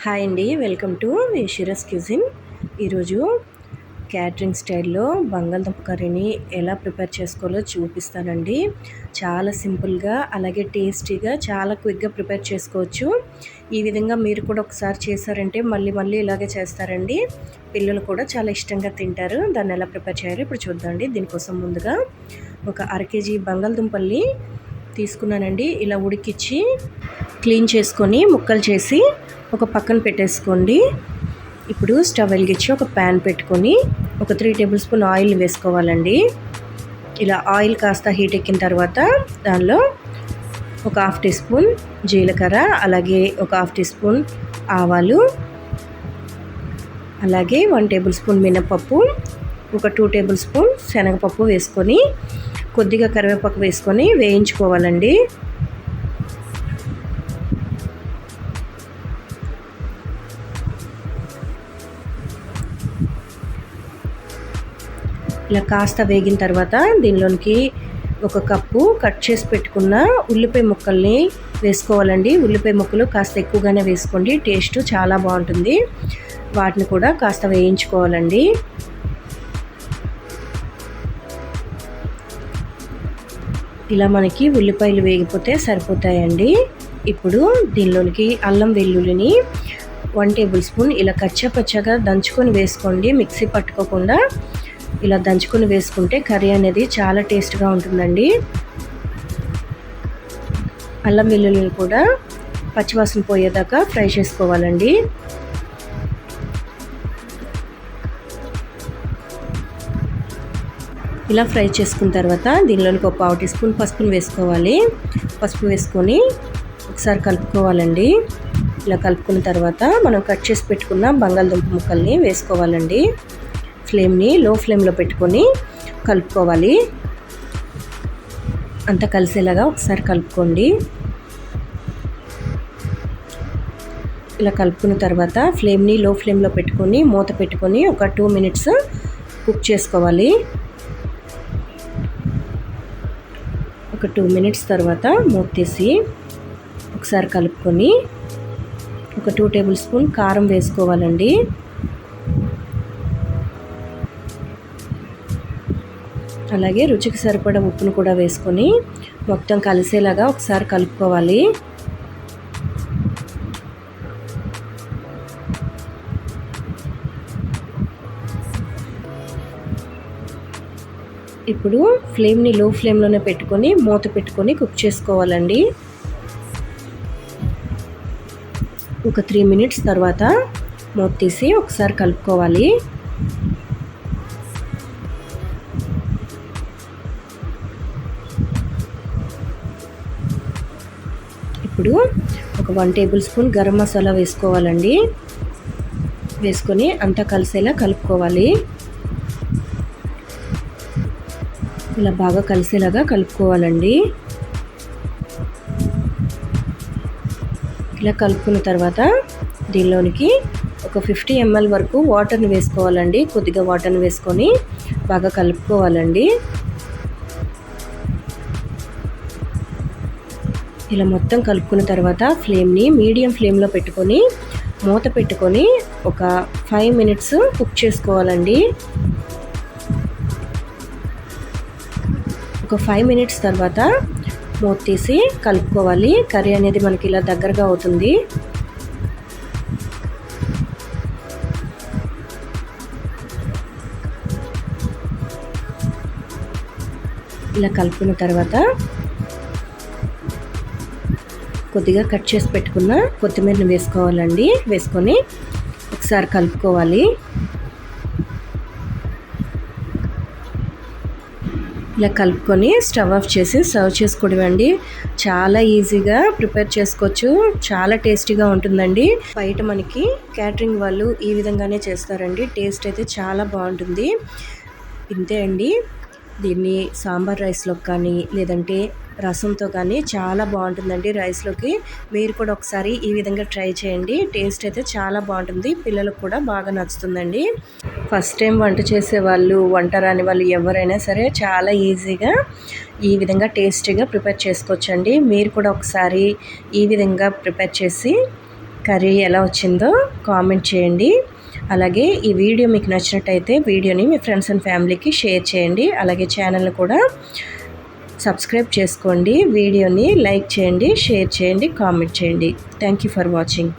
Hi అండి, welcome to యషిరాస్ cuisine. ఈరోజు catering స్టైల్లో బంగాళదుంప కర్రీని ఎలా ప్రిపేర్ చేసుకోవాలో చూపిస్తానండి. చాలా సింపుల్గా, అలాగే టేస్టీగా, చాలా క్విక్గా ప్రిపేర్ చేసుకోవచ్చు. ఈ విధంగా మీరు కూడా ఒకసారి చేశారంటే మళ్ళీ మళ్ళీ ఇలాగే చేస్తారండి. పిల్లలు కూడా చాలా ఇష్టంగా తింటారు. దాన్ని ఎలా ప్రిపేర్ చేయాలో ఇప్పుడు చూద్దామండి. దీనికోసం ముందుగా ఒక అర కేజీ బంగాళదుంపల్ని తీసుకున్నానండి. ఇలా ఉడికిచ్చి క్లీన్ చేసుకొని ముక్కలు చేసి ఒక పక్కన పెట్టేసుకోండి. ఇప్పుడు స్టవ్ వెలిగించి ఒక ప్యాన్ పెట్టుకొని ఒక 3 టేబుల్ స్పూన్ ఆయిల్ వేసుకోవాలండి. ఇలా ఆయిల్ కాస్త హీట్ ఎక్కిన తర్వాత దానిలో ఒక హాఫ్ టీ స్పూన్ జీలకర్ర, అలాగే ఒక హాఫ్ టీ స్పూన్ ఆవాలు, అలాగే 1 టేబుల్ స్పూన్ మినపప్పు, ఒక 2 టేబుల్ స్పూన్ శనగపప్పు వేసుకొని కొద్దిగా కరివేపాకు వేసుకొని వేయించుకోవాలండి. ఇలా కాస్త వేగిన తర్వాత దీనిలోనికి ఒక కప్పు కట్ చేసి పెట్టుకున్న ఉల్లిపాయ ముక్కల్ని వేసుకోవాలండి. ఉల్లిపాయ ముక్కలు కాస్త ఎక్కువగానే వేసుకోండి, టేస్ట్ చాలా బాగుంటుంది. వాటిని కూడా కాస్త వేయించుకోవాలండి. ఇలా మనకి ఉల్లిపాయలు వేగిపోతే సరిపోతాయండి. ఇప్పుడు దీనిలోనికి అల్లం వెల్లుల్లిని 1 టేబుల్ స్పూన్ ఇలా కచ్చాపచ్చాగా దంచుకొని వేసుకోండి. మిక్సీ పట్టుకోకుండా ఇలా దంచుకొని వేసుకుంటే కర్రీ అనేది చాలా టేస్ట్గా ఉంటుందండి. అల్లం వెల్లుల్లిని కూడా పచ్చివాసన పోయేదాకా ఫ్రై చేసుకోవాలండి. ఇలా ఫ్రై చేసుకున్న తర్వాత దీనిలోనికి ఒక 1/2 టీ స్పూన్ పసుపుని వేసుకోవాలి. పసుపు వేసుకొని ఒకసారి కలుపుకోవాలండి. ఇలా కలుపుకున్న తర్వాత మనం కట్ చేసి పెట్టుకున్న బంగాళదుంప ముక్కల్ని వేసుకోవాలండి. ఫ్లేమ్ని లో ఫ్లేమ్లో పెట్టుకొని కలుపుకోవాలి. అంతా కలిసేలాగా ఒకసారి కలుపుకోండి. ఇలా కలుపుకున్న తర్వాత ఫ్లేమ్ని లో ఫ్లేమ్లో పెట్టుకొని మూత పెట్టుకొని ఒక 2 మినిట్స్ కుక్ చేసుకోవాలి. ఒక 2 మినిట్స్ తర్వాత మూత తీసి ఒకసారి కలుపుకొని ఒక 2 టేబుల్ స్పూన్ కారం వేసుకోవాలండి. అలాగే రుచికి సరిపడా ఉప్పును కూడా వేసుకొని మొత్తం కలిసేలాగా ఒకసారి కలుపుకోవాలి. ఇప్పుడు ఫ్లేమ్ని లో ఫ్లేమ్లోనే పెట్టుకొని మూత పెట్టుకొని కుక్ చేసుకోవాలండి. ఒక 3 మినిట్స్ తర్వాత మూత తీసి ఒకసారి కలుపుకోవాలి. ఇప్పుడు ఒక 1 టేబుల్ స్పూన్ గరం మసాలా వేసుకోవాలండి. వేసుకొని అంతా కలిసేలా కలుపుకోవాలి. ఇలా బాగా కలిసేలాగా కలుపుకోవాలండి. ఇలా కలుపుకున్న తర్వాత దీనిలోనికి ఒక 50 ml వరకు వాటర్ని వేసుకోవాలండి. కొద్దిగా వాటర్ని వేసుకొని బాగా కలుపుకోవాలండి. ఇలా మొత్తం కలుపుకున్న తర్వాత ఫ్లేమ్ని మీడియం ఫ్లేమ్లో పెట్టుకొని మూత పెట్టుకొని ఒక 5 మినిట్స్ కుక్ చేసుకోవాలండి. ఒక 5 మినిట్స్ తర్వాత మూత తీసి కలుపుకోవాలి. కర్రీ అనేది మనకి ఇలా దగ్గరగా అవుతుంది. ఇలా కలుపుకున్న తర్వాత కొద్దిగా కట్ చేసి పెట్టుకున్న కొత్తిమీరని వేసుకోవాలండి. వేసుకొని ఒకసారి కలుపుకోవాలి. ఇలా కలుపుకొని స్టవ్ ఆఫ్ చేసి సర్వ్ చేసుకోవడం అండి. చాలా ఈజీగా ప్రిపేర్ చేసుకోవచ్చు, చాలా టేస్టీగా ఉంటుందండి. బయట మనకి క్యాటరింగ్ వాళ్ళు ఈ విధంగానే చేస్తారండి. టేస్ట్ అయితే చాలా బాగుంటుంది. ఇంతే అండి. దీన్ని సాంబార్ రైస్లోకి కానీ లేదంటే రసంతో కానీ చాలా బాగుంటుందండి. రైస్లోకి మీరు కూడా ఒకసారి ఈ విధంగా ట్రై చేయండి. టేస్ట్ అయితే చాలా బాగుంటుంది, పిల్లలకు కూడా బాగా నచ్చుతుందండి. ఫస్ట్ టైం వంట చేసేవాళ్ళు, వంట రాని వాళ్ళు ఎవరైనా సరే చాలా ఈజీగా ఈ విధంగా టేస్టీగా ప్రిపేర్ చేసుకోవచ్చండి. మీరు కూడా ఒకసారి ఈ విధంగా ప్రిపేర్ చేసి కర్రీ ఎలా వచ్చిందో కామెంట్ చేయండి. అలాగే ఈ వీడియో మీకు నచ్చినట్టయితే వీడియోని మీ ఫ్రెండ్స్ అండ్ ఫ్యామిలీకి షేర్ చేయండి. అలాగే ఛానల్ని కూడా సబ్స్క్రైబ్ చేసుకోండి. వీడియోని లైక్ చేయండి, షేర్ చేయండి, కామెంట్ చేయండి. Thank you for watching.